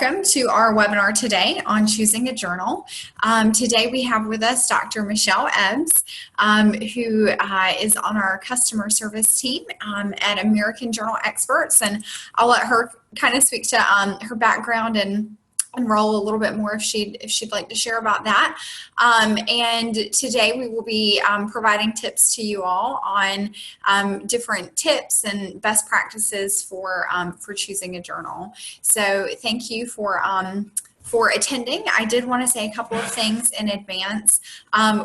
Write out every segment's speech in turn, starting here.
welcome to our webinar today on choosing a journal. Today we have with us Dr. Michelle Ebbs, who is on our customer service team at American Journal Experts, and I'll let her kind of speak to her background and role a little bit more if she'd like to share about that. And today we will be providing tips to you all on different tips and best practices for choosing a journal. So thank you for attending. I did want to say a couple of things in advance.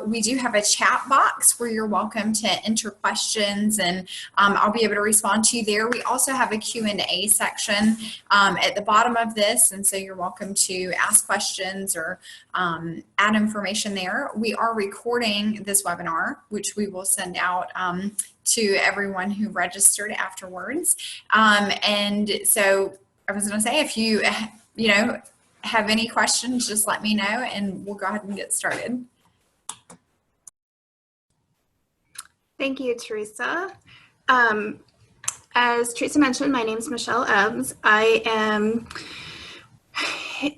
We do have a chat box where you're welcome to enter questions, and I'll be able to respond to you there. We also have a Q&A section at the bottom of this, and so you're welcome to ask questions or add information there. We are recording this webinar, which we will send out to everyone who registered afterwards. And so I was going to say, if you have any questions, just let me know and we'll go ahead and get started. Thank you, Teresa. As Teresa mentioned, my name is Michelle Ebbs. I am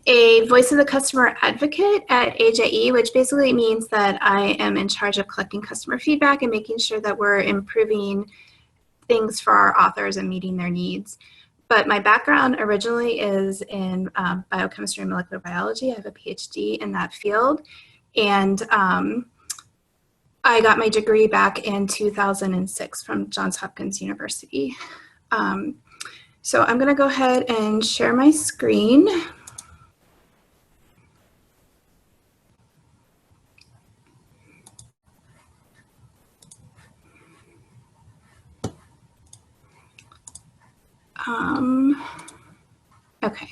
a voice of the customer advocate at AJE, which basically means that I am in charge of collecting customer feedback and making sure that we're improving things for our authors and meeting their needs. But my background originally is in biochemistry and molecular biology. I have a PhD in that field. And I got my degree back in 2006 from Johns Hopkins University. So I'm going to go ahead and share my screen. Okay.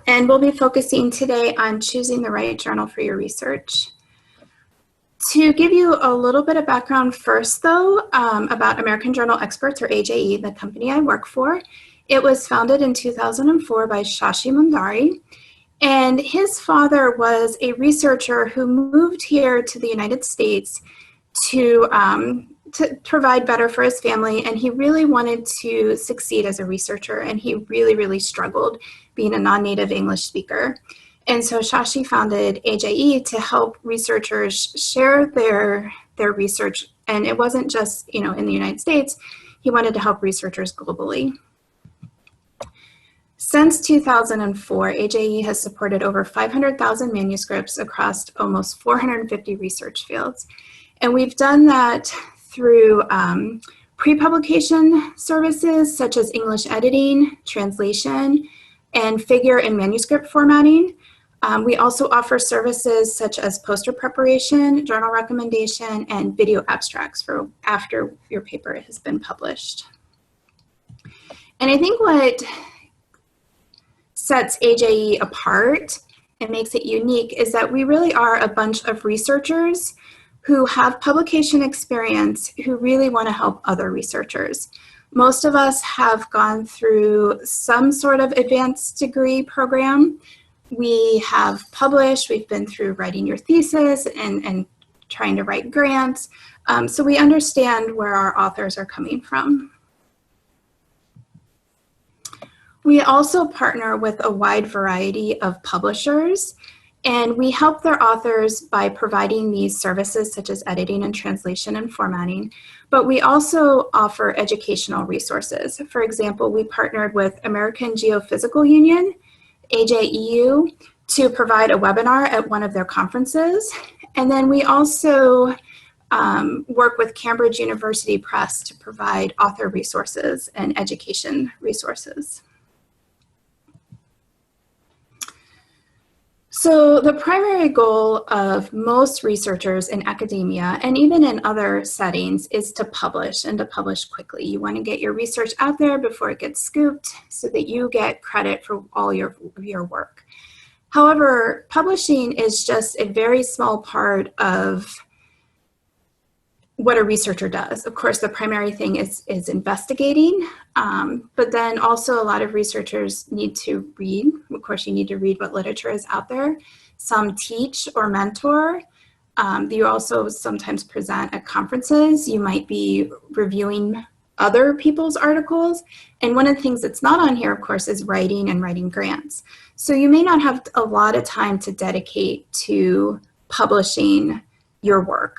And we'll be focusing today on choosing the right journal for your research. To give you a little bit of background first, though, about American Journal Experts, or AJE, the company I work for. It was founded in 2004 by Shashi Mundari, and his father was a researcher who moved here to the United States to provide better for his family, and he really wanted to succeed as a researcher, and he really struggled being a non-native English speaker. And so Shashi founded AJE to help researchers share their research, and it wasn't just in the United States. He wanted to help researchers globally. Since 2004, AJE has supported over 500,000 manuscripts across almost 450 research fields, and we've done that through pre-publication services such as English editing, translation, and figure and manuscript formatting. We also offer services such as poster preparation, journal recommendation, and video abstracts for after your paper has been published. And I think what sets AJE apart and makes it unique is that we really are a bunch of researchers who have publication experience, who really want to help other researchers. Most of us have gone through some sort of advanced degree program. We have published, we've been through writing your thesis and trying to write grants. So we understand where our authors are coming from. We also partner with a wide variety of publishers, and we help their authors by providing these services such as editing and translation and formatting, but we also offer educational resources. For example, we partnered with American Geophysical Union, AJEU, to provide a webinar at one of their conferences. And then we also work with Cambridge University Press to provide author resources and education resources. So the primary goal of most researchers in academia and even in other settings is to publish, and to publish quickly. You want to get your research out there before it gets scooped so that you get credit for all your work. However, publishing is just a very small part of what a researcher does. Of course, the primary thing is investigating, but then also a lot of researchers need to read. Of course, you need to read what literature is out there. Some teach or mentor. You also sometimes present at conferences. You might be reviewing other people's articles. And one of the things that's not on here, of course, is writing and writing grants. So you may not have a lot of time to dedicate to publishing your work.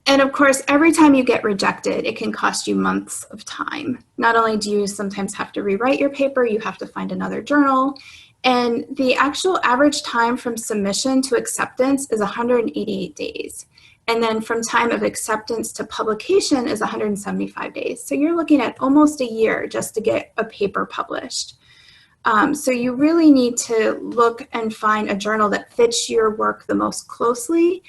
And of course, every time you get rejected, it can cost you months of time. Not only do you sometimes have to rewrite your paper, you have to find another journal. And the actual average time from submission to acceptance is 188 days. And then from time of acceptance to publication is 175 days. So you're looking at almost a year just to get a paper published. So you really need to look and find a journal that fits your work the most closely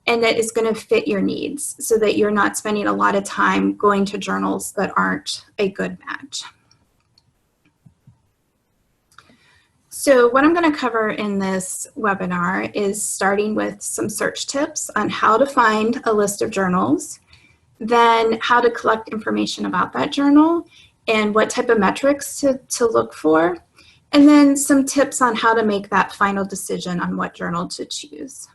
and that is going to fit your needs so that you're not spending a lot of time going to journals that aren't a good match. So what I'm going to cover in this webinar is starting with some search tips on how to find a list of journals, then how to collect information about that journal and what type of metrics to look for, and then some tips on how to make that final decision on what journal to choose.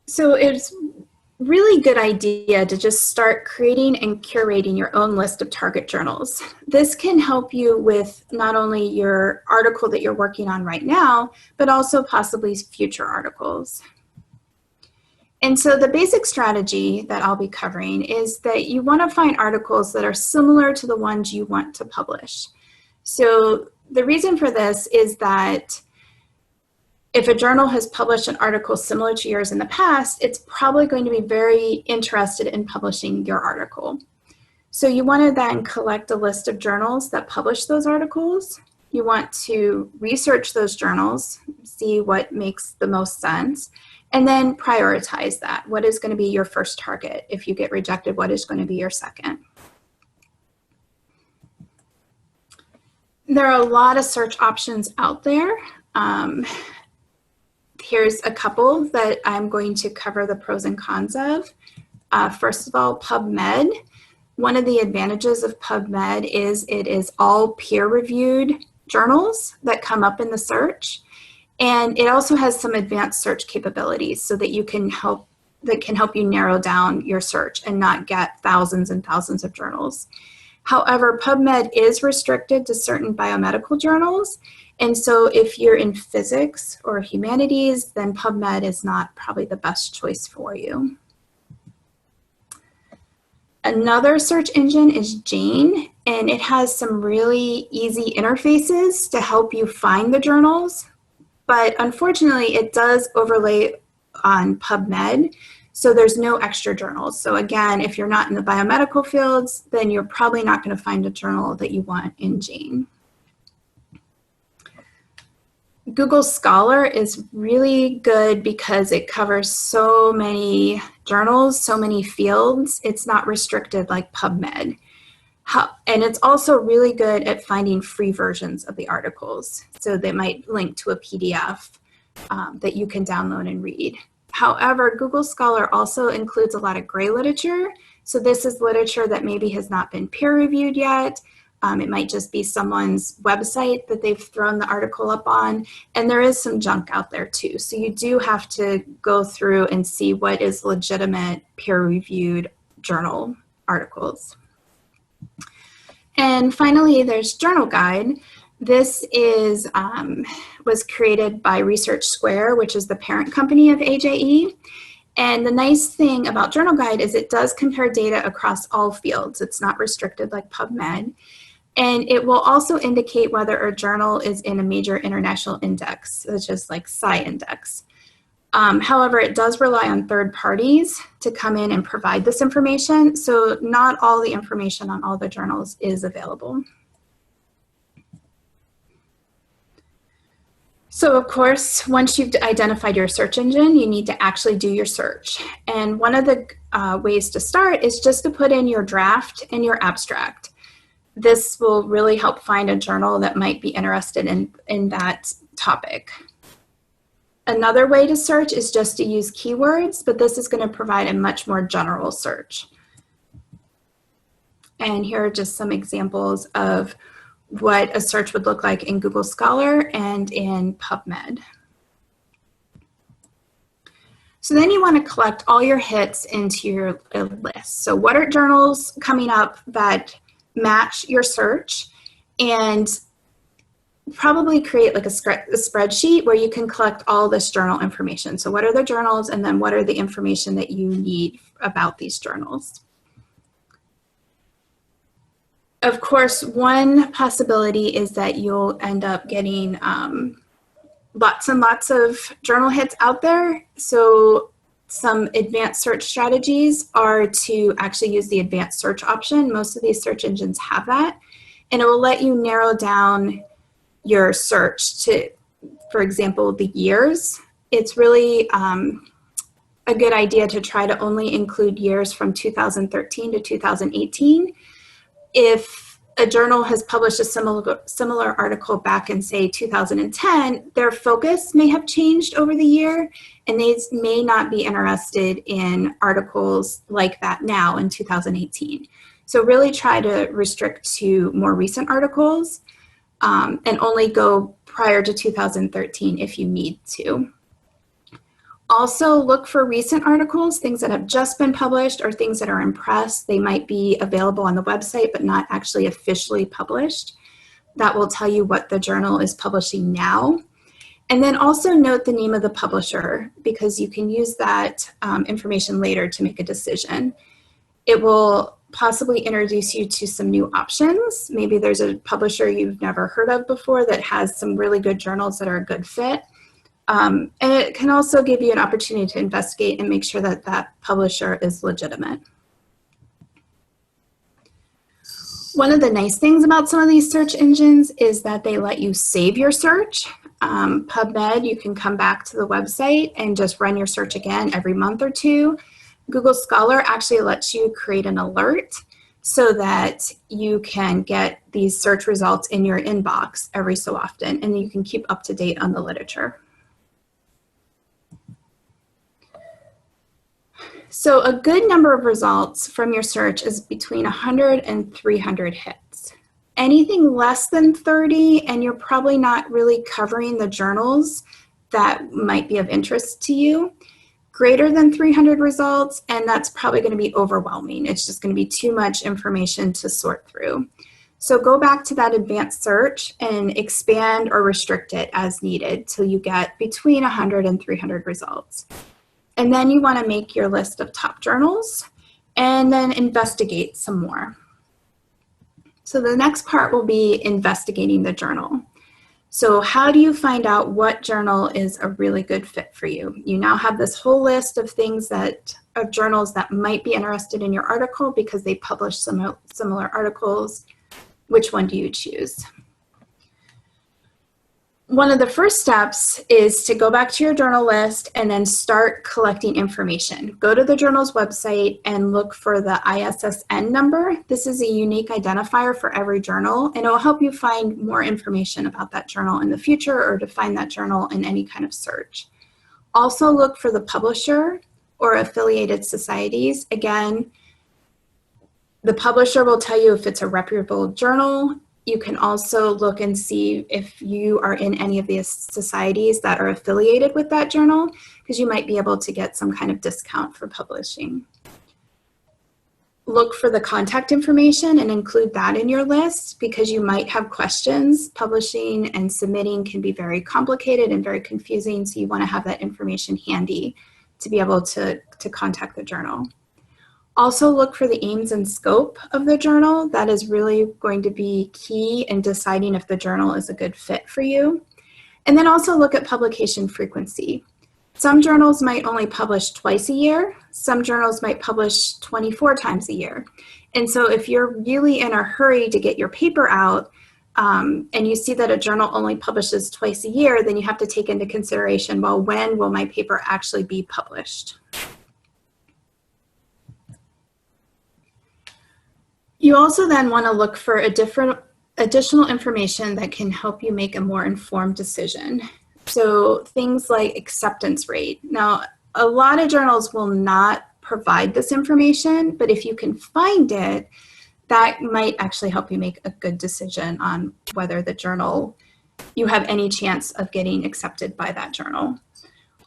So it's really good idea to just start creating and curating your own list of target journals. This can help you with not only your article that you're working on right now, but also possibly future articles. And so the basic strategy that I'll be covering is that you want to find articles that are similar to the ones you want to publish. So the reason for this is that if a journal has published an article similar to yours in the past, it's probably going to be very interested in publishing your article. So you want to then collect a list of journals that publish those articles. You want to research those journals, see what makes the most sense, and then prioritize that. What is going to be your first target? If you get rejected, what is going to be your second? There are a lot of search options out there. Here's a couple that I'm going to cover the pros and cons of. First of all, PubMed. One of the advantages of PubMed is it is all peer-reviewed journals that come up in the search. And it also has some advanced search capabilities so that that can help you narrow down your search and not get thousands and thousands of journals. However, PubMed is restricted to certain biomedical journals. And so if you're in physics or humanities, then PubMed is not probably the best choice for you. Another search engine is Jane, and it has some really easy interfaces to help you find the journals. But unfortunately, it does overlay on PubMed, so there's no extra journals. So again, if you're not in the biomedical fields, then you're probably not going to find a journal that you want in Jane. Google Scholar is really good because it covers so many journals, so many fields. It's not restricted like PubMed. And it's also really good at finding free versions of the articles. So they might link to a PDF that you can download and read. However, Google Scholar also includes a lot of gray literature. So this is literature that maybe has not been peer-reviewed yet. It might just be someone's website that they've thrown the article up on, and there is some junk out there too. So you do have to go through and see what is legitimate peer-reviewed journal articles. And finally, there's Journal Guide. This is was created by Research Square, which is the parent company of AJE. And the nice thing about Journal Guide is it does compare data across all fields. It's not restricted like PubMed. And it will also indicate whether a journal is in a major international index, such as like SciIndex. However, it does rely on third parties to come in and provide this information. So not all the information on all the journals is available. So of course, once you've identified your search engine, you need to actually do your search. And one of the ways to start is just to put in your draft and your abstract. This will really help find a journal that might be interested in that topic. Another way to search is just to use keywords, but this is going to provide a much more general search. And here are just some examples of what a search would look like in Google Scholar and in PubMed. So then you want to collect all your hits into your list. So what are journals coming up that match your search, and probably create like a spreadsheet where you can collect all this journal information. So what are the journals, and then what are the information that you need about these journals? Of course, one possibility is that you'll end up getting lots and lots of journal hits out there. So some advanced search strategies are to actually use the advanced search option. Most of these search engines have that, and it will let you narrow down your search to, for example, the years. It's really a good idea to try to only include years from 2013 to 2018. If a journal has published a similar article back in, say, 2010, their focus may have changed over the year, and they may not be interested in articles like that now in 2018. So really try to restrict to more recent articles, and only go prior to 2013 if you need to. Also look for recent articles, things that have just been published or things that are in press. They might be available on the website but not actually officially published. That will tell you what the journal is publishing now. And then also note the name of the publisher, because you can use that information later to make a decision. It will possibly introduce you to some new options. Maybe there's a publisher you've never heard of before that has some really good journals that are a good fit. And it can also give you an opportunity to investigate and make sure that that publisher is legitimate. One of the nice things about some of these search engines is that they let you save your search. PubMed, you can come back to the website and just run your search again every month or two. Google Scholar actually lets you create an alert so that you can get these search results in your inbox every so often, and you can keep up to date on the literature. So a good number of results from your search is between 100 and 300 hits. Anything less than 30, and you're probably not really covering the journals that might be of interest to you. Greater than 300 results, and that's probably going to be overwhelming. It's just going to be too much information to sort through. So go back to that advanced search and expand or restrict it as needed till you get between 100 and 300 results. And then you want to make your list of top journals and then investigate some more. So the next part will be investigating the journal. So how do you find out what journal is a really good fit for you? You now have this whole list of things of journals that might be interested in your article because they publish similar articles. Which one do you choose? One of the first steps is to go back to your journal list and then start collecting information. Go to the journal's website and look for the ISSN number. This is a unique identifier for every journal, and it will help you find more information about that journal in the future or to find that journal in any kind of search. Also look for the publisher or affiliated societies. Again, the publisher will tell you if it's a reputable journal. You can also look and see if you are in any of these societies that are affiliated with that journal, because you might be able to get some kind of discount for publishing. Look for the contact information and include that in your list, because you might have questions. Publishing and submitting can be very complicated and very confusing, so you want to have that information handy to be able to contact the journal. Also look for the aims and scope of the journal. That is really going to be key in deciding if the journal is a good fit for you. And then also look at publication frequency. Some journals might only publish twice a year. Some journals might publish 24 times a year. And so if you're really in a hurry to get your paper out, and you see that a journal only publishes twice a year, then you have to take into consideration, well, when will my paper actually be published? You also then want to look for additional information that can help you make a more informed decision. So things like acceptance rate. Now, a lot of journals will not provide this information, but if you can find it, that might actually help you make a good decision on whether the journal, you have any chance of getting accepted by that journal.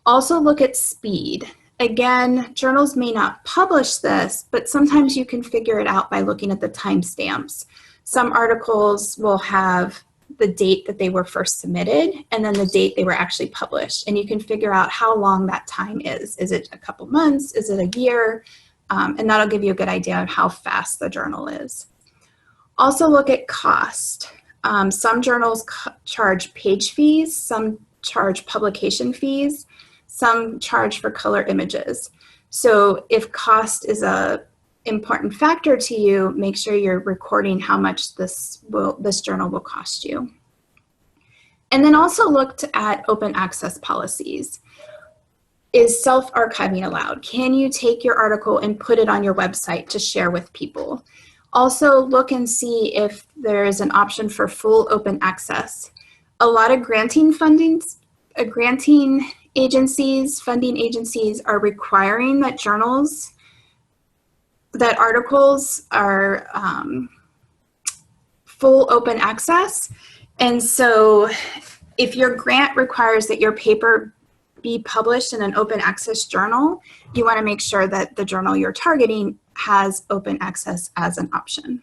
Also look at speed. Again, journals may not publish this, but sometimes you can figure it out by looking at the timestamps. Some articles will have the date that they were first submitted and then the date they were actually published. And you can figure out how long that time is. Is it a couple months? Is it a year? And that'll give you a good idea of how fast the journal is. Also look at cost. Some journals charge page fees, some charge publication fees, some charge for color images. So if cost is a important factor to you, make sure you're recording how much this journal will cost you. And then also look at open access policies. Is self-archiving allowed? Can you take your article and put it on your website to share with people? Also look and see if there is an option for full open access. A lot of funding agencies are requiring that articles are full open access. And so if your grant requires that your paper be published in an open access journal, you want to make sure that the journal you're targeting has open access as an option.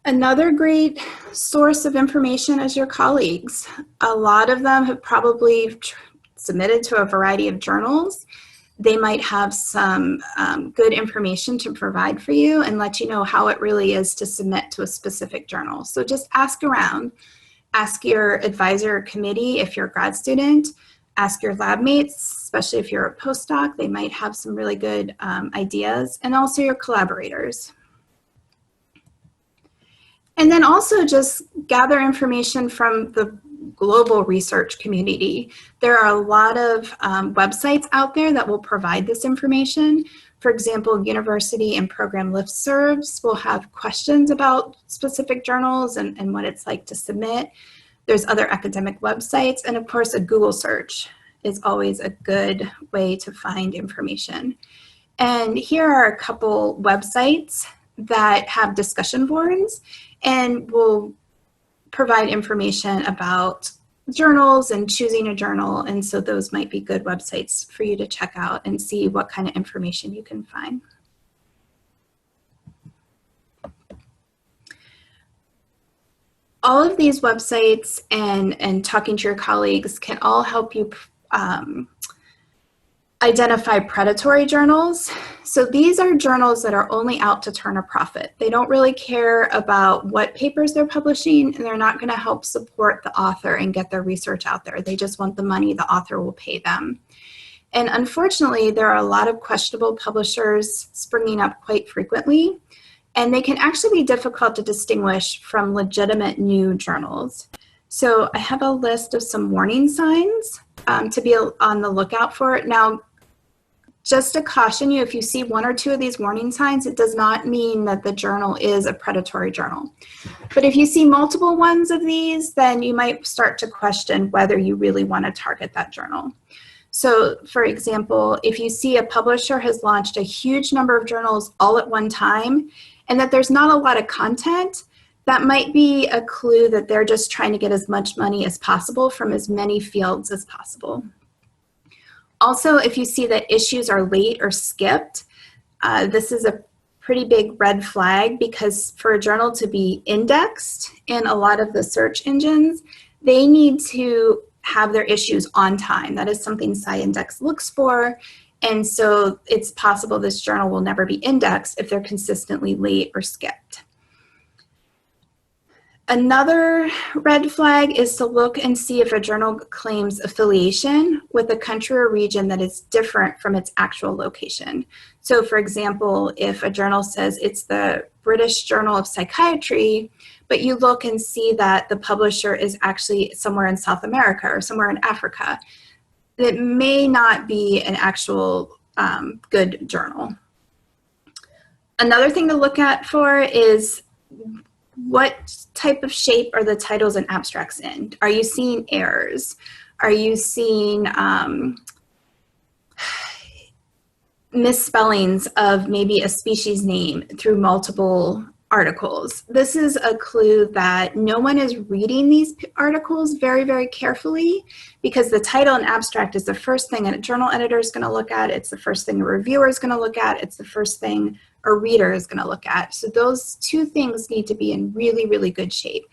Another great source of information is your colleagues. A lot of them have probably submitted to a variety of journals. They might have some good information to provide for you and let you know how it really is to submit to a specific journal. So just ask around. Ask your advisor or committee if you're a grad student. Ask your lab mates, especially if you're a postdoc. They might have some really good ideas, and also your collaborators. And then also just gather information from the global research community. There are a lot of websites out there that will provide this information. For example, university and program listservs will have questions about specific journals and what it's like to submit. There's other academic websites, and of course a Google search is always a good way to find information. And here are a couple websites that have discussion boards and will provide information about journals and choosing a journal, and so those might be good websites for you to check out and see what kind of information you can find. All of these websites and talking to your colleagues can all help you identify predatory journals. So these are journals that are only out to turn a profit. They don't really care about what papers they're publishing, and they're not going to help support the author and get their research out there. They just want the money the author will pay them. And unfortunately, there are a lot of questionable publishers springing up quite frequently, and they can actually be difficult to distinguish from legitimate new journals. So I have a list of some warning signs to be on the lookout for. Now, just to caution you, if you see one or two of these warning signs, it does not mean that the journal is a predatory journal. But if you see multiple ones of these, then you might start to question whether you really want to target that journal. So for example, if you see a publisher has launched a huge number of journals all at one time, and that there's not a lot of content, that might be a clue that they're just trying to get as much money as possible from as many fields as possible. Also, if you see that issues are late or skipped, this is a pretty big red flag, because for a journal to be indexed in a lot of the search engines, they need to have their issues on time. That is something SciIndex looks for. And so it's possible this journal will never be indexed if they're consistently late or skipped. Another red flag is to look and see if a journal claims affiliation with a country or region that is different from its actual location. So for example, if a journal says it's the British Journal of Psychiatry, but you look and see that the publisher is actually somewhere in South America or somewhere in Africa, it may not be an actual good journal. Another thing to look at for is what type of shape are the titles and abstracts in? Are you seeing errors? Are you seeing misspellings of maybe a species name through multiple articles. This is a clue that no one is reading these articles very, very carefully, because the title and abstract is the first thing a journal editor is going to look at. It's the first thing a reviewer is going to look at. It's the first thing a reader is going to look at. So those two things need to be in really, really good shape.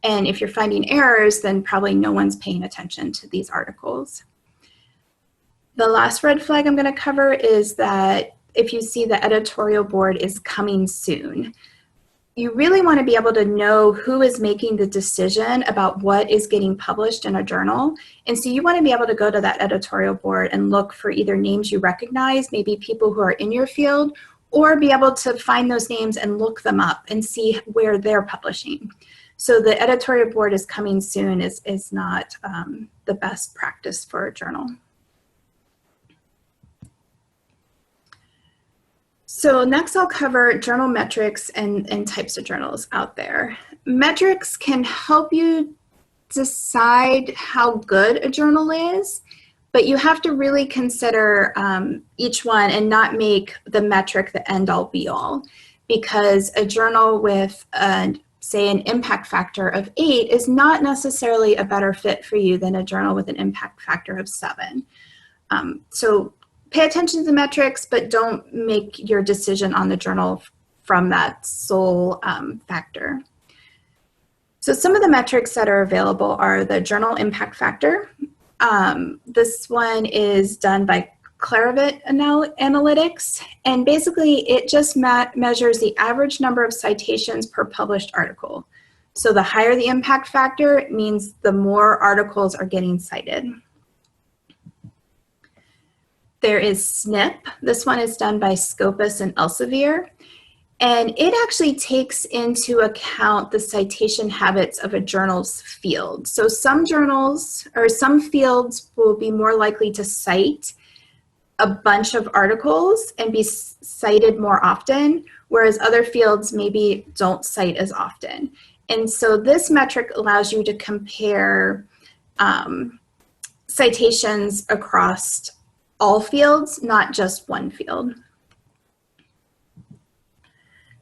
And if you're finding errors, then probably no one's paying attention to these articles. The last red flag I'm going to cover is that if you see the editorial board is coming soon, you really want to be able to know who is making the decision about what is getting published in a journal. And so you want to be able to go to that editorial board and look for either names you recognize, maybe people who are in your field, or be able to find those names and look them up and see where they're publishing. So the editorial board is coming soon is not the best practice for a journal. So next I'll cover journal metrics and types of journals out there. Metrics can help you decide how good a journal is, but you have to really consider each one and not make the metric the end-all be-all, because a journal with say an impact factor of 8 is not necessarily a better fit for you than a journal with an impact factor of 7. So pay attention to the metrics, but don't make your decision on the journal from that sole factor. So some of the metrics that are available are the journal impact factor. This one is done by Clarivate Analytics, and basically it just measures the average number of citations per published article. So the higher the impact factor, it means the more articles are getting cited. There is SNP. This one is done by Scopus and Elsevier, and it actually takes into account the citation habits of a journal's field. So some journals or some fields will be more likely to cite a bunch of articles and be cited more often, whereas other fields maybe don't cite as often. And so this metric allows you to compare citations across all fields, not just one field.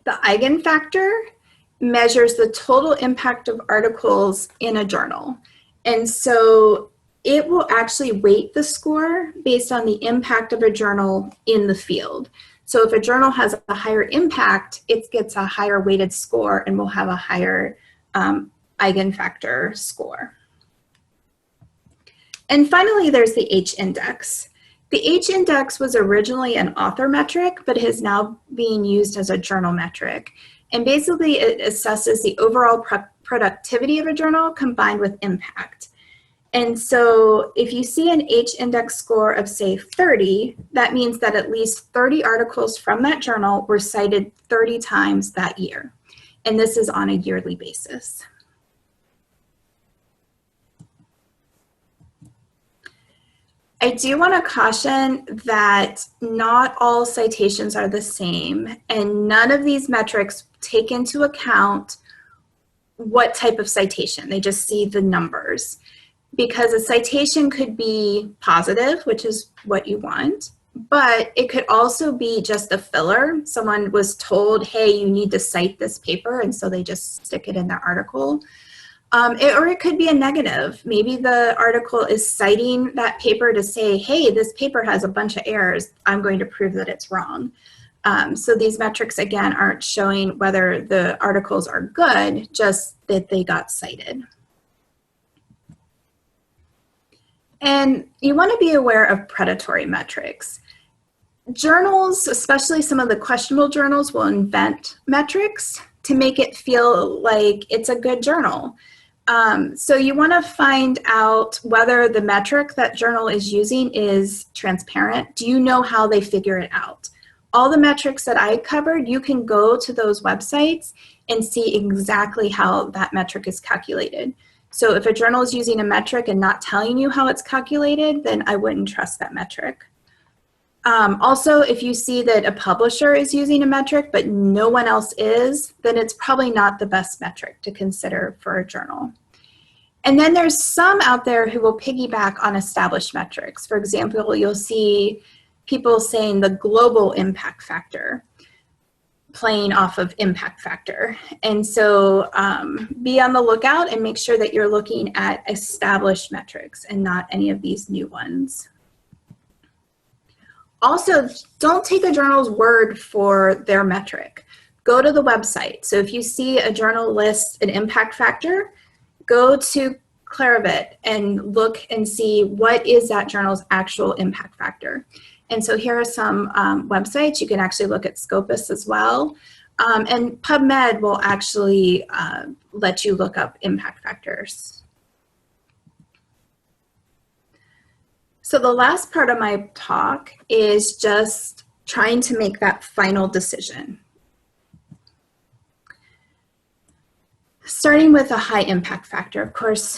The eigenfactor measures the total impact of articles in a journal. And so it will actually weight the score based on the impact of a journal in the field. So if a journal has a higher impact, it gets a higher weighted score and will have a higher eigenfactor score. And finally, there's the H-index. The H-index was originally an author metric, but is now being used as a journal metric. And basically, it assesses the overall productivity of a journal combined with impact. And so if you see an H-index score of, say, 30, that means that at least 30 articles from that journal were cited 30 times that year. And this is on a yearly basis. I do want to caution that not all citations are the same, and none of these metrics take into account what type of citation. They just see the numbers. Because a citation could be positive, which is what you want, but it could also be just a filler. Someone was told, hey, you need to cite this paper, and so they just stick it in their article. Or it could be a negative. Maybe the article is citing that paper to say, hey, this paper has a bunch of errors. I'm going to prove that it's wrong. So these metrics, again, aren't showing whether the articles are good, just that they got cited. And you want to be aware of predatory metrics. Journals, especially some of the questionable journals, will invent metrics to make it feel like it's a good journal. So you want to find out whether the metric that journal is using is transparent. Do you know how they figure it out? All the metrics that I covered, you can go to those websites and see exactly how that metric is calculated. So if a journal is using a metric and not telling you how it's calculated, then I wouldn't trust that metric. Also, if you see that a publisher is using a metric but no one else is, then it's probably not the best metric to consider for a journal. And then there's some out there who will piggyback on established metrics. For example, you'll see people saying the global impact factor. playing off of impact factor. And so be on the lookout and make sure that you're looking at established metrics and not any of these new ones. Also, don't take a journal's word for their metric. Go to the website. So if you see a journal list an impact factor, go to Claravit and look and see what is that journal's actual impact factor. And so here are some websites. You can actually look at Scopus as well. And PubMed will actually let you look up impact factors. So the last part of my talk is just trying to make that final decision. Starting with a high impact factor, of course,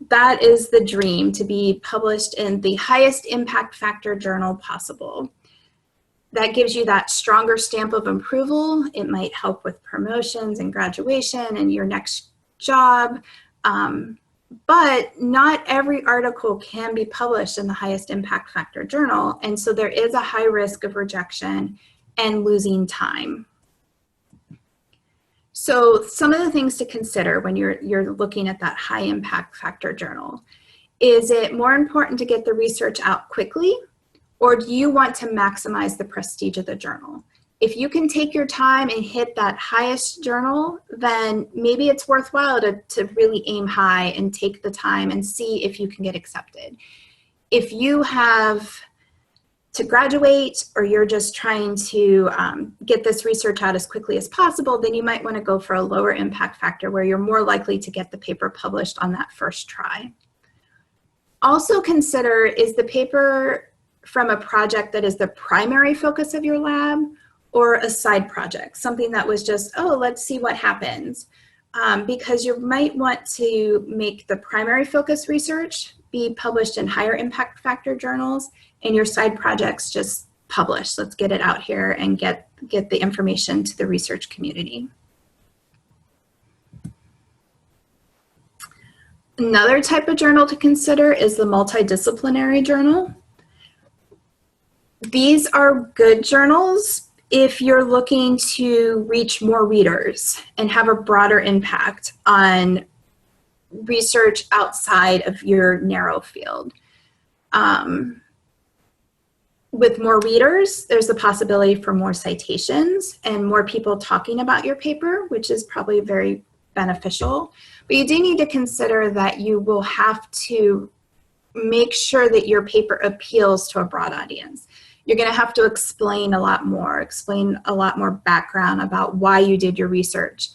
that is the dream, to be published in the highest impact factor journal possible. That gives you that stronger stamp of approval. It might help with promotions and graduation and your next job. But not every article can be published in the highest impact factor journal. And so there is a high risk of rejection and losing time. So some of the things to consider when you're looking at that high impact factor journal: is it more important to get the research out quickly, or do you want to maximize the prestige of the journal? If you can take your time and hit that highest journal, then maybe it's worthwhile to really aim high and take the time and see if you can get accepted. If you have to graduate, or you're just trying to get this research out as quickly as possible, then you might want to go for a lower impact factor where you're more likely to get the paper published on that first try. Also consider, is the paper from a project that is the primary focus of your lab, or a side project, something that was just, oh, let's see what happens. Because you might want to make the primary focus research be published in higher impact factor journals, and your side projects just published. Let's get it out here and get the information to the research community. Another type of journal to consider is the multidisciplinary journal. These are good journals if you're looking to reach more readers and have a broader impact on research outside of your narrow field. With more readers, there's the possibility for more citations and more people talking about your paper, which is probably very beneficial. But you do need to consider that you will have to make sure that your paper appeals to a broad audience. You're going to have to explain a lot more background about why you did your research.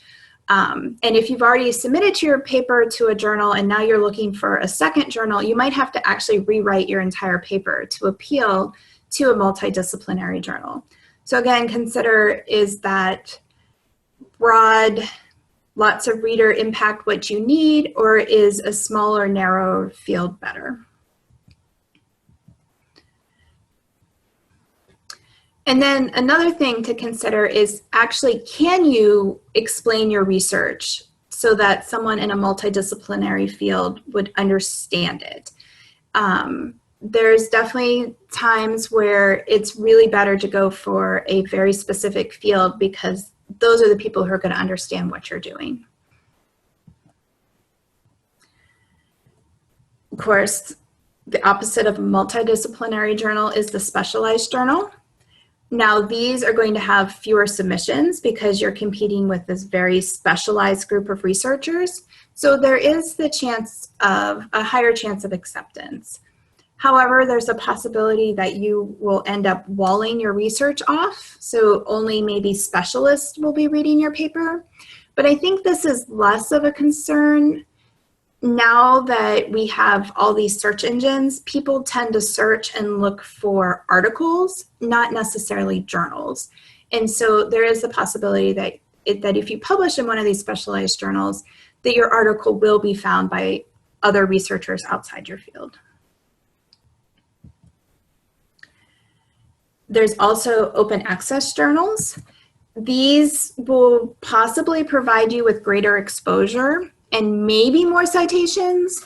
And if you've already submitted your paper to a journal and now you're looking for a second journal, you might have to actually rewrite your entire paper to appeal to a multidisciplinary journal. So again, consider, is that broad, lots of reader impact what you need, or is a smaller, narrow field better? And then another thing to consider is actually, can you explain your research so that someone in a multidisciplinary field would understand it? There's definitely times where it's really better to go for a very specific field because those are the people who are going to understand what you're doing. Of course, the opposite of a multidisciplinary journal is the specialized journal. Now, these are going to have fewer submissions because you're competing with this very specialized group of researchers. So there is the chance of a higher chance of acceptance. However, there's a possibility that you will end up walling your research off. So only maybe specialists will be reading your paper. But I think this is less of a concern. Now that we have all these search engines, people tend to search and look for articles, not necessarily journals. And so there is the possibility that if you publish in one of these specialized journals, that your article will be found by other researchers outside your field. There's also open access journals. These will possibly provide you with greater exposure and maybe more citations.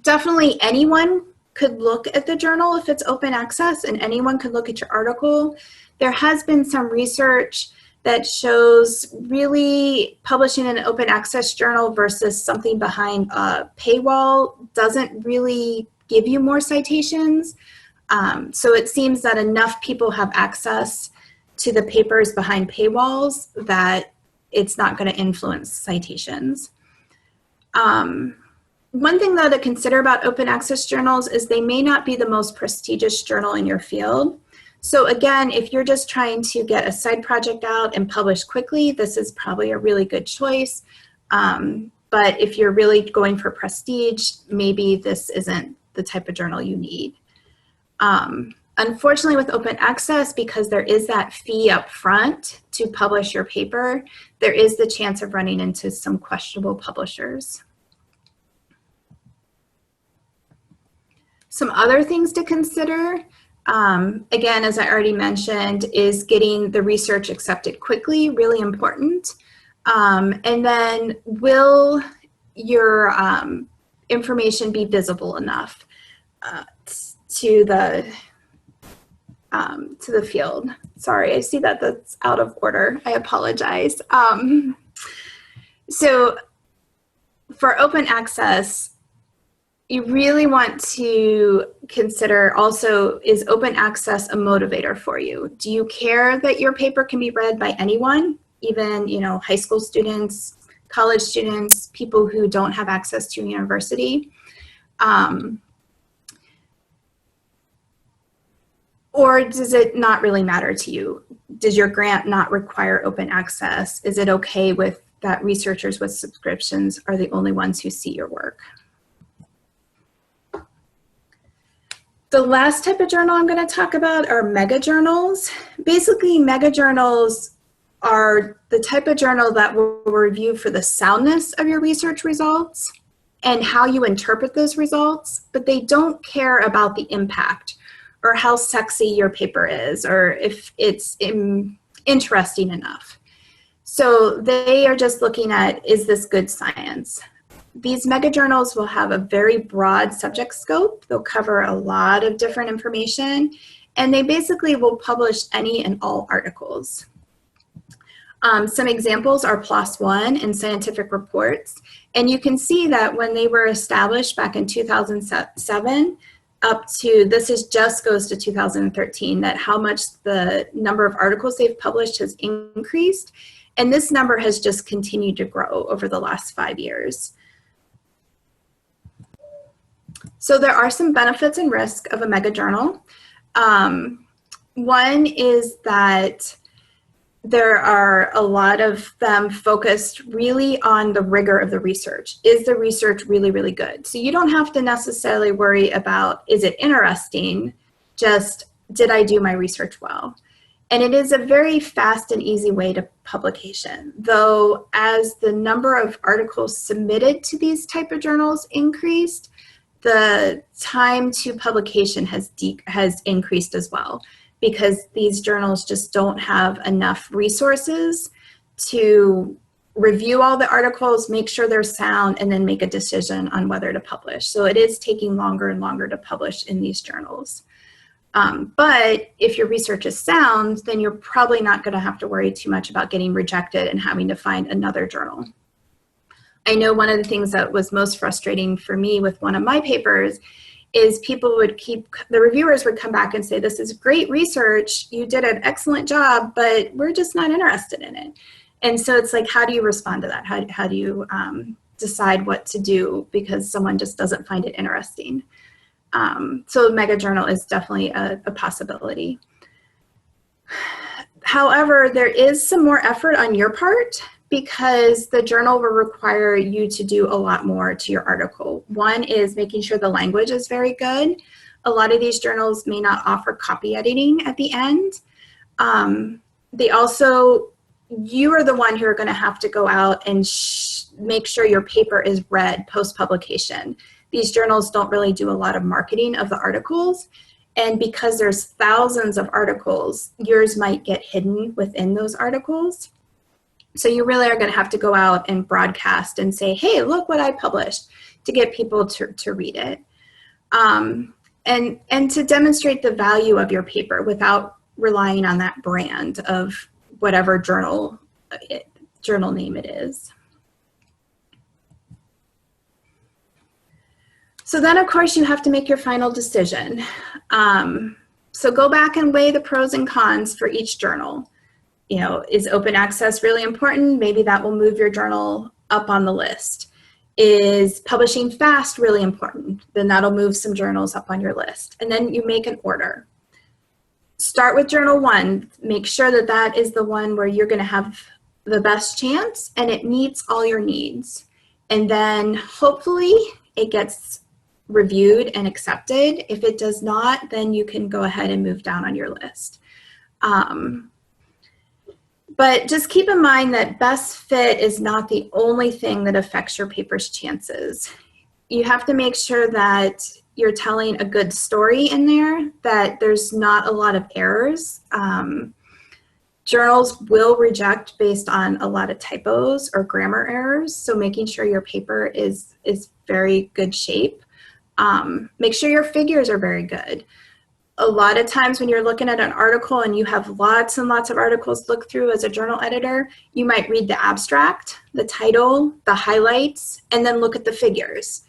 Definitely anyone could look at the journal if it's open access, and anyone could look at your article. There has been some research that shows really publishing in an open access journal versus something behind a paywall doesn't really give you more citations. So it seems that enough people have access to the papers behind paywalls that it's not going to influence citations. One thing though to consider about open access journals is they may not be the most prestigious journal in your field. So again, if you're just trying to get a side project out and publish quickly, this is probably a really good choice. But if you're really going for prestige, maybe this isn't the type of journal you need. Unfortunately, with open access, because there is that fee up front to publish your paper, there is the chance of running into some questionable publishers. Some other things to consider, again, as I already mentioned, is getting the research accepted quickly, really important. And then will your information be visible enough to the field? Sorry, I see that that's out of order. I apologize. So for open access, you really want to consider also, is open access a motivator for you? Do you care that your paper can be read by anyone, even, you know, high school students, college students, people who don't have access to a university? Or does it not really matter to you? Does your grant not require open access? Is it okay with that researchers with subscriptions are the only ones who see your work? The last type of journal I'm going to talk about are megajournals. Basically, megajournals are the type of journal that will review for the soundness of your research results and how you interpret those results, but they don't care about the impact or how sexy your paper is or if it's interesting enough. So they are just looking at, is this good science? These megajournals will have a very broad subject scope. They'll cover a lot of different information, and they basically will publish any and all articles. Some examples are PLOS One and Scientific Reports, and you can see that when they were established back in 2007, up to, this is just goes to 2013, that how much the number of articles they've published has increased, and this number has just continued to grow over the last 5 years. So there are some benefits and risks of a megajournal. One is that there are a lot of them focused really on the rigor of the research. Is the research really, really good? So you don't have to necessarily worry about, is it interesting? Just, did I do my research well? And it is a very fast and easy way to publication, though as the number of articles submitted to these type of journals increased, the time to publication has increased as well, because these journals just don't have enough resources to review all the articles, make sure they're sound, and then make a decision on whether to publish. So it is taking longer and longer to publish in these journals. But if your research is sound, then you're probably not going to have to worry too much about getting rejected and having to find another journal. I know one of the things that was most frustrating for me with one of my papers is the reviewers would come back and say, this is great research, you did an excellent job, but we're just not interested in it. And so it's like, how do you respond to that? How do you decide what to do because someone just doesn't find it interesting? So megajournal is definitely a possibility. However, there is some more effort on your part because the journal will require you to do a lot more to your article. One is making sure the language is very good. A lot of these journals may not offer copy editing at the end. You are the one who are going to have to go out and make sure your paper is read post-publication. These journals don't really do a lot of marketing of the articles. And because there's thousands of articles, yours might get hidden within those articles. So you really are going to have to go out and broadcast and say, hey, look what I published, to get people to read it. And to demonstrate the value of your paper without relying on that brand of whatever journal name it is. So then, of course, you have to make your final decision. So go back and weigh the pros and cons for each journal. You know, is open access really important? Maybe that will move your journal up on the list. Is publishing fast really important? Then that'll move some journals up on your list. And then you make an order. Start with journal 1. Make sure that that is the one where you're going to have the best chance and it meets all your needs. And then hopefully it gets reviewed and accepted. If it does not, then you can go ahead and move down on your list. But just keep in mind that best fit is not the only thing that affects your paper's chances. You have to make sure that you're telling a good story in there, that there's not a lot of errors. Journals will reject based on a lot of typos or grammar errors, so making sure your paper is very good shape. Make sure your figures are very good. A lot of times when you're looking at an article and you have lots and lots of articles to look through as a journal editor, you might read the abstract, the title, the highlights, and then look at the figures.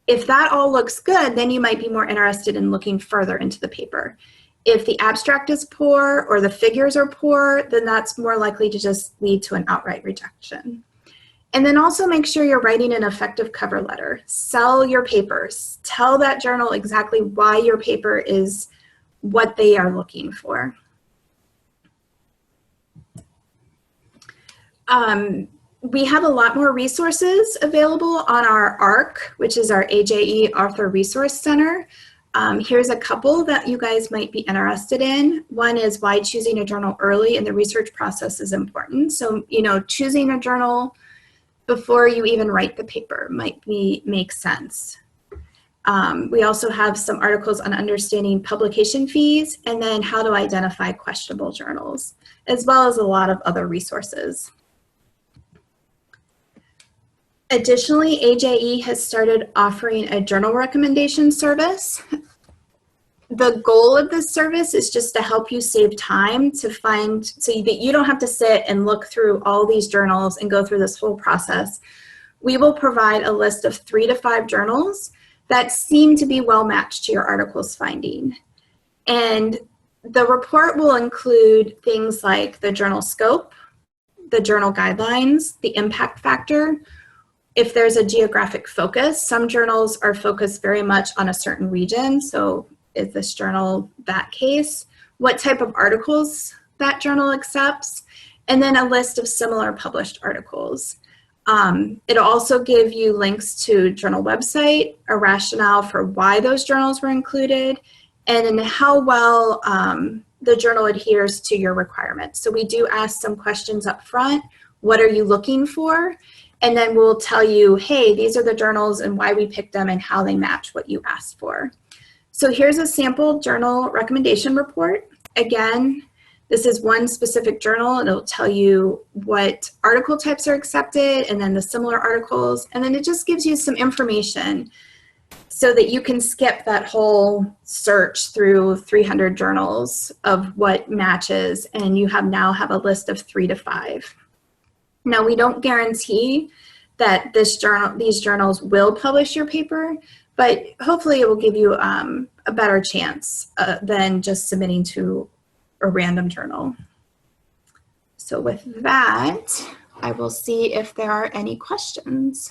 If that all looks good, then you might be more interested in looking further into the paper. If the abstract is poor or the figures are poor, then that's more likely to just lead to an outright rejection. And then also make sure you're writing an effective cover letter. Sell your papers. Tell that journal exactly why your paper is what they are looking for. We have a lot more resources available on our ARC, which is our AJE Author Resource Center. Here's a couple that you guys might be interested in. One is why choosing a journal early in the research process is important. So, you know, choosing a journal before you even write the paper might make sense. We also have some articles on understanding publication fees and then how to identify questionable journals, as well as a lot of other resources. Additionally, AJE has started offering a journal recommendation service. The goal of this service is just to help you save time to find, so that you don't have to sit and look through all these journals and go through this whole process. We will provide a list of 3 to 5 journals that seem to be well matched to your article's finding. And the report will include things like the journal scope, the journal guidelines, the impact factor. If there's a geographic focus, some journals are focused very much on a certain region. So is this journal that case? What type of articles that journal accepts? And then a list of similar published articles. It'll also give you links to journal website, a rationale for why those journals were included, and how well the journal adheres to your requirements. So we do ask some questions up front. What are you looking for? And then we'll tell you, hey, these are the journals and why we picked them and how they match what you asked for. So here's a sample journal recommendation report. Again, this is one specific journal, and it'll tell you what article types are accepted and then the similar articles. And then it just gives you some information so that you can skip that whole search through 300 journals of what matches, and you now have a list of 3 to 5. Now, we don't guarantee that these journals will publish your paper, but hopefully it will give you a better chance than just submitting to a random journal. So with that, I will see if there are any questions.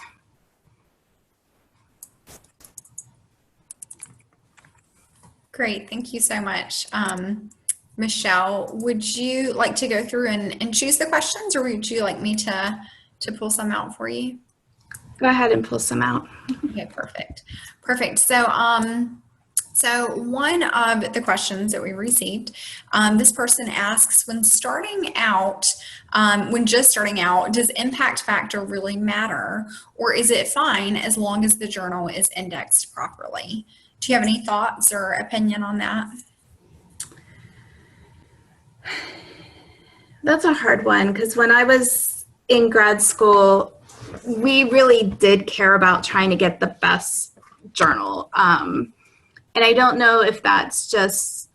Great, thank you so much. Michelle, would you like to go through and choose the questions, or would you like me to pull some out for you? Go ahead and pull some out. Okay, perfect. Perfect. So, so one of the questions that we received, this person asks, when just starting out, does impact factor really matter, or is it fine as long as the journal is indexed properly? Do you have any thoughts or opinion on that? That's a hard one, because when I was in grad school, we really did care about trying to get the best journal. And I don't know if that's just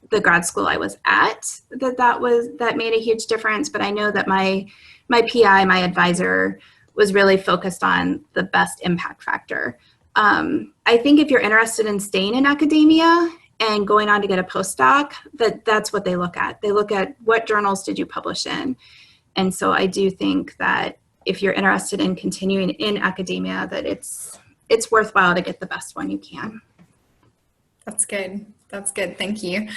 the grad school I was at that made a huge difference, but I know that my PI, my advisor, was really focused on the best impact factor. I think if you're interested in staying in academia and going on to get a postdoc, that's what they look at. They look at what journals did you publish in. And so I do think that if you're interested in continuing in academia, that it's worthwhile to get the best one you can. That's good. That's good. Thank you.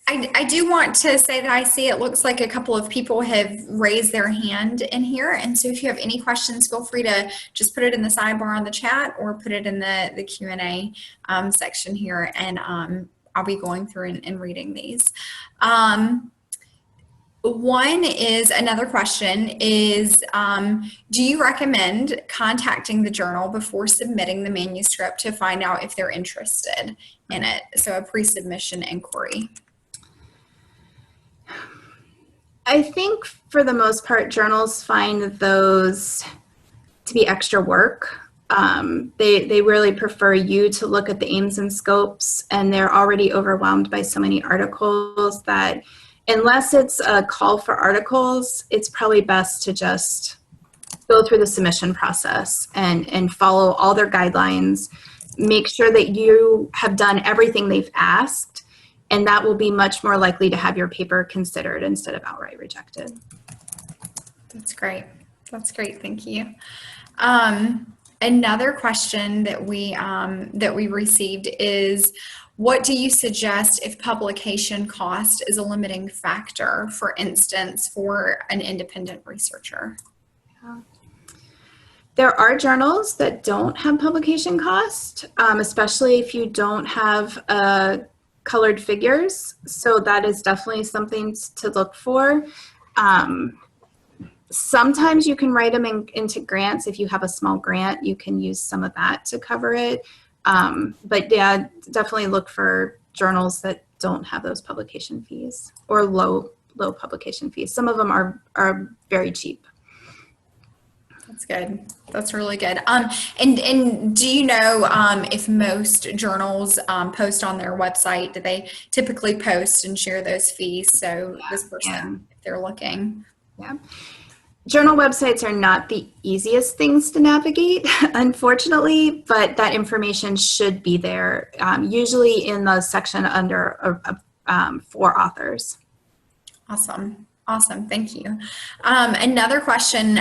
I do want to say that I see it looks like a couple of people have raised their hand in here. And so if you have any questions, feel free to just put it in the sidebar on the chat or put it in the Q&A section here. And I'll be going through and reading these. Another question is, do you recommend contacting the journal before submitting the manuscript to find out if they're interested in it? So a pre-submission inquiry. I think for the most part, journals find those to be extra work. They really prefer you to look at the aims and scopes, and they're already overwhelmed by so many articles that unless it's a call for articles, it's probably best to just go through the submission process and follow all their guidelines. Make sure that you have done everything they've asked, and that will be much more likely to have your paper considered instead of outright rejected. That's great. That's great. Thank you. Another question that we received is, what do you suggest if publication cost is a limiting factor, for instance, for an independent researcher? There are journals that don't have publication cost, especially if you don't have colored figures. So that is definitely something to look for. Sometimes you can write them into grants. If you have a small grant, you can use some of that to cover it. But yeah, definitely look for journals that don't have those publication fees or low publication fees. Some of them are very cheap. That's good. That's really good. And do you know if most journals post on their website? Do they typically post and share those fees? So this person, if they're looking. Yeah. Journal websites are not the easiest things to navigate, unfortunately, but that information should be there, usually in the section under for authors. Awesome. Awesome. Thank you. Another question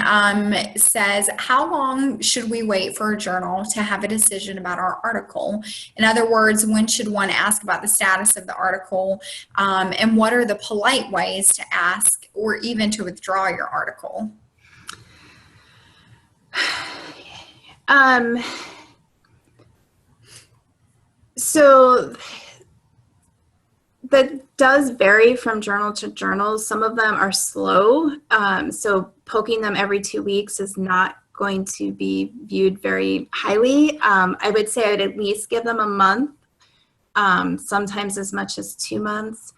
says, how long should we wait for a journal to have a decision about our article? In other words, when should one ask about the status of the article? And what are the polite ways to ask or even to withdraw your article? So that does vary from journal to journal. Some of them are slow. So poking them every 2 weeks is not going to be viewed very highly. I would say I'd at least give them a month, sometimes as much as 2 months.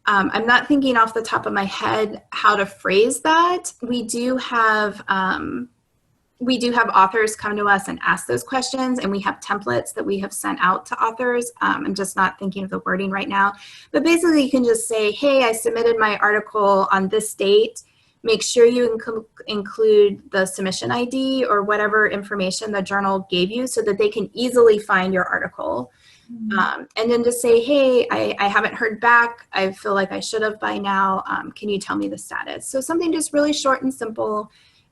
I'm not thinking off the top of my head how to phrase that. We do have authors come to us and ask those questions, and we have templates that we have sent out to authors. I'm just not thinking of the wording right now. But basically, you can just say, hey, I submitted my article on this date. Make sure you include the submission ID or whatever information the journal gave you so that they can easily find your article. Mm-hmm. And then just say, hey, I haven't heard back. I feel like I should have by now. Can you tell me the status? So something just really short and simple.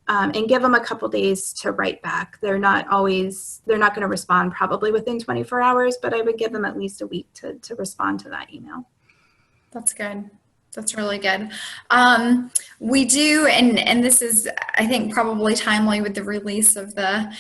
And give them a couple days to write back. They're not going to respond probably within 24 hours, but I would give them at least a week to respond to that email. That's good. That's really good. We do, and this is, I think, probably timely with the release of the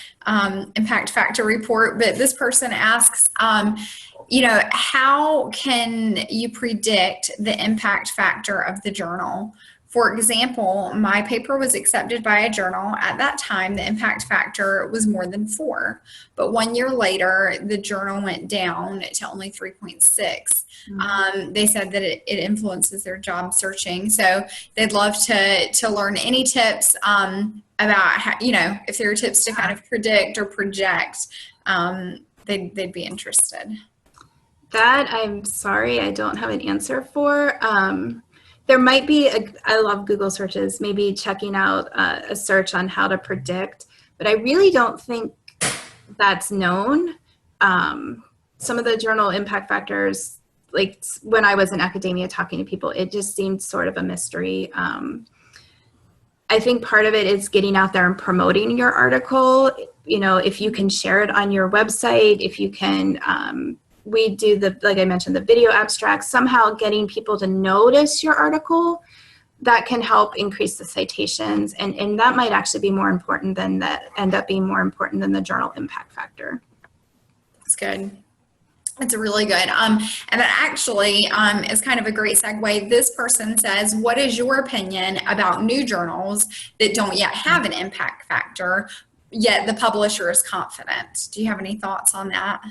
impact factor report, but this person asks, how can you predict the impact factor of the journal? For example, my paper was accepted by a journal. At that time, the impact factor was more than 4. But 1 year later, the journal went down to only 3.6. Mm-hmm. They said that it influences their job searching. So they'd love to learn any tips about how, if there are tips to kind of predict or project the they'd be interested? That I'm sorry, I don't have an answer for. There might be, I love Google searches, maybe checking out a search on how to predict, but I really don't think that's known. Some of the journal impact factors, like when I was in academia talking to people, it just seemed sort of a mystery. I think part of it is getting out there and promoting your article. You know, if you can share it on your website, if you can, we do like I mentioned, the video abstracts, somehow getting people to notice your article, that can help increase the citations. And that might actually be more important than end up being more important than the journal impact factor. That's good. That's really good. And that actually is kind of a great segue. This person says, what is your opinion about new journals that don't yet have an impact factor, yet the publisher is confident? Do you have any thoughts on that?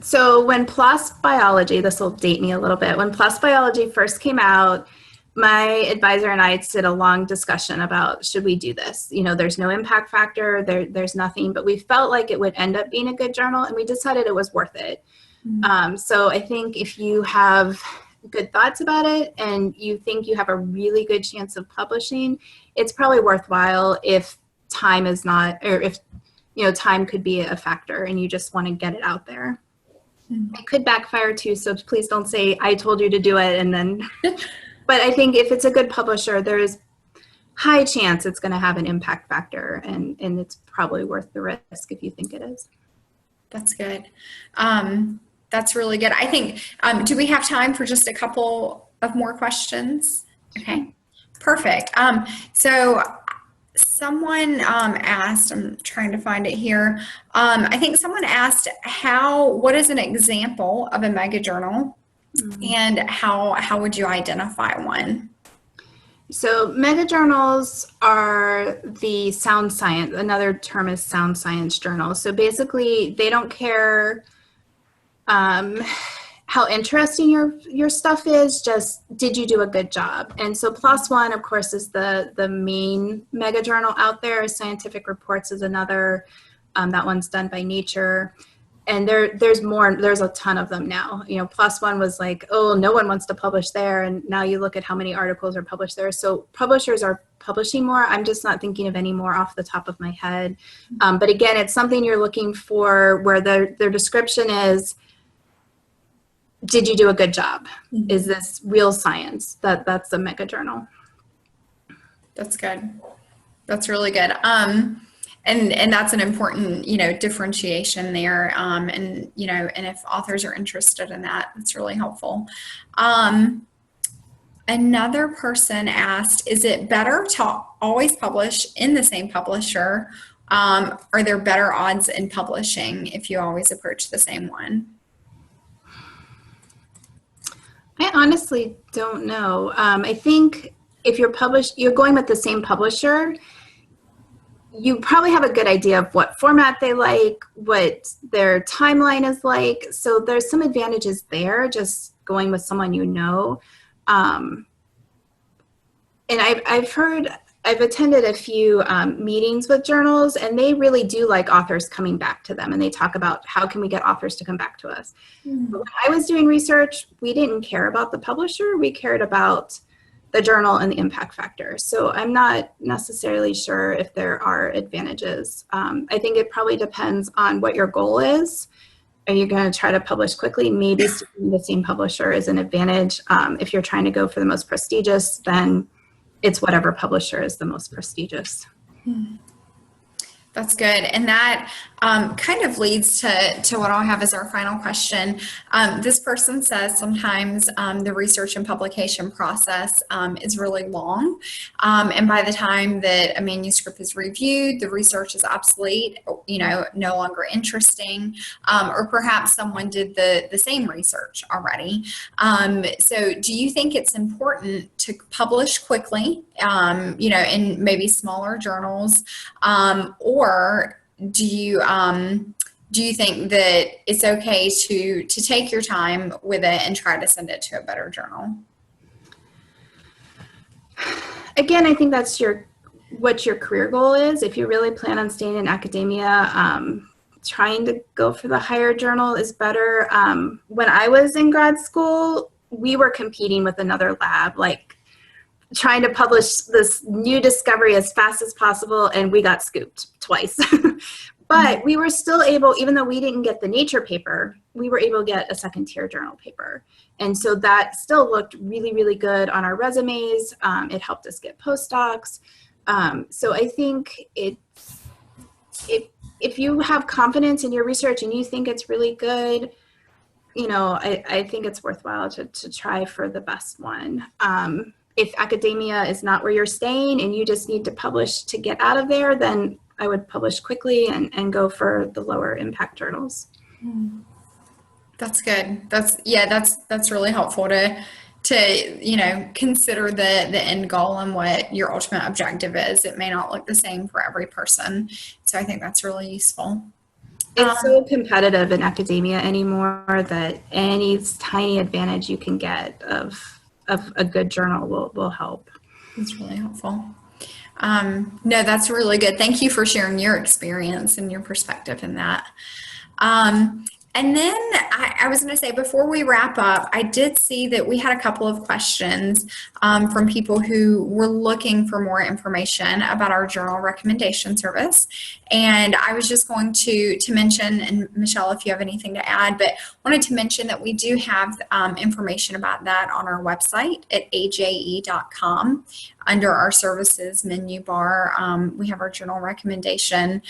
So when PLOS Biology, this will date me a little bit, when PLOS Biology first came out, my advisor and I did a long discussion about, should we do this? You know, there's no impact factor, there's nothing, but we felt like it would end up being a good journal, and we decided it was worth it. Mm-hmm. So I think if you have good thoughts about it and you think you have a really good chance of publishing, it's probably worthwhile if time is not, or if, you know, time could be a factor and you just want to get it out there. Mm-hmm. It could backfire too, so please don't say, I told you to do it, and then... But I think if it's a good publisher, there's high chance it's going to have an impact factor, and it's probably worth the risk if you think it is. That's good. That's really good. I think, do we have time for just a couple of more questions? Okay, perfect. So someone asked, I'm trying to find it here. I think someone asked what is an example of a megajournal? And how would you identify one? So megajournals are the sound science, another term is sound science journals. So basically they don't care how interesting your stuff is, just did you do a good job? And so PLOS One, of course, is the main megajournal out there. Scientific Reports is another, that one's done by Nature. And there's more, there's a ton of them now. You know, PLOS One was like, oh, no one wants to publish there. And now you look at how many articles are published there. So publishers are publishing more. I'm just not thinking of any more off the top of my head. But again, it's something you're looking for where their description is, did you do a good job? Mm-hmm. Is this real science? That's a megajournal. That's good. That's really good. And that's an important, you know, differentiation there. And, you know, and if authors are interested in that, it's really helpful. Another person asked, is it better to always publish in the same publisher? Are there better odds in publishing if you always approach the same one? I honestly don't know. I think if you're going with the same publisher, you probably have a good idea of what format they like, what their timeline is like. So there's some advantages there, just going with someone you know. And I've attended a few meetings with journals, and they really do like authors coming back to them, and they talk about how can we get authors to come back to us. Mm-hmm. But when I was doing research, we didn't care about the publisher, we cared about the journal and the impact factor. So I'm not necessarily sure if there are advantages. I think it probably depends on what your goal is. Are you going to try to publish quickly? Maybe the same publisher is an advantage. If you're trying to go for the most prestigious, then it's whatever publisher is the most prestigious. That's good. And that kind of leads to what I'll have as our final question. This person says sometimes the research and publication process is really long. And by the time that a manuscript is reviewed, the research is obsolete, you know, no longer interesting, or perhaps someone did the same research already. So do you think it's important to publish quickly, you know, in maybe smaller journals, or do you think that it's okay to take your time with it and try to send it to a better journal? Again, I think that's what your career goal is. If you really plan on staying in academia, trying to go for the higher journal is better. When I was in grad school, we were competing with another lab, like trying to publish this new discovery as fast as possible, and we got scooped twice. But we were still able, even though we didn't get the Nature paper, we were able to get a second tier journal paper. And so that still looked really, really good on our resumes. It helped us get postdocs. So I think if you have confidence in your research and you think it's really good, you know, I think it's worthwhile to try for the best one. If academia is not where you're staying and you just need to publish to get out of there, then I would publish quickly and go for the lower impact journals. That's good. That's really helpful to you know, consider the end goal and what your ultimate objective is. It may not look the same for every person. So I think that's really useful. It's so competitive in academia anymore that any tiny advantage you can get of a good journal will help. That's really helpful. No, that's really good. Thank you for sharing your experience and your perspective in that. And then I was going to say, before we wrap up, I did see that we had a couple of questions from people who were looking for more information about our journal recommendation service. And I was just going to mention, and Michelle, if you have anything to add, but wanted to mention that we do have information about that on our website at AJE.com. Under our services menu bar, we have our journal recommendation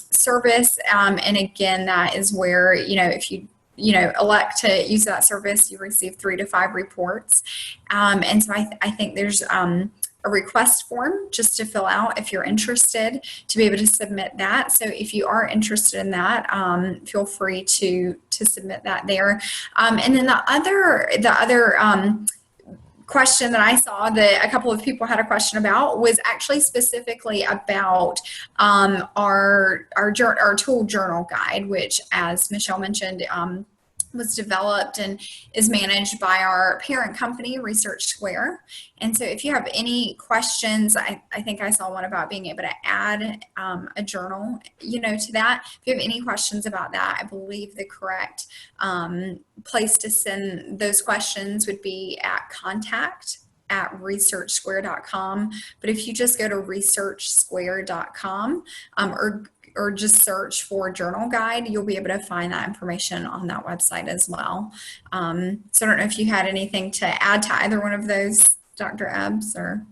service. And again, that is where, you know, if you elect to use that service, you receive 3 to 5 reports. And so I think there's a request form just to fill out if you're interested to be able to submit that. So if you are interested in that, feel free to submit that there. And then the other question that I saw that a couple of people had a question about was actually specifically about our tool journal guide, which, as Michelle mentioned, was developed and is managed by our parent company, Research Square. And so if you have any questions, I think I saw one about being able to add a journal, you know, to that. If you have any questions about that, I believe the correct place to send those questions would be at contact@researchsquare.com. But if you just go to researchsquare.com or just search for journal guide, you'll be able to find that information on that website as well. So I don't know if you had anything to add to either one of those, Dr. Ebbs, or?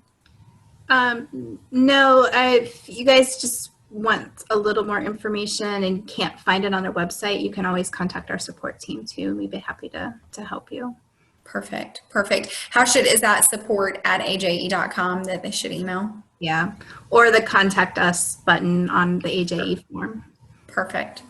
No, if you guys just want a little more information and can't find it on our website, you can always contact our support team too. We'd be happy to help you. Perfect. Is that support@aje.com that they should email? Yeah, or the contact us button on the AJE form. Perfect.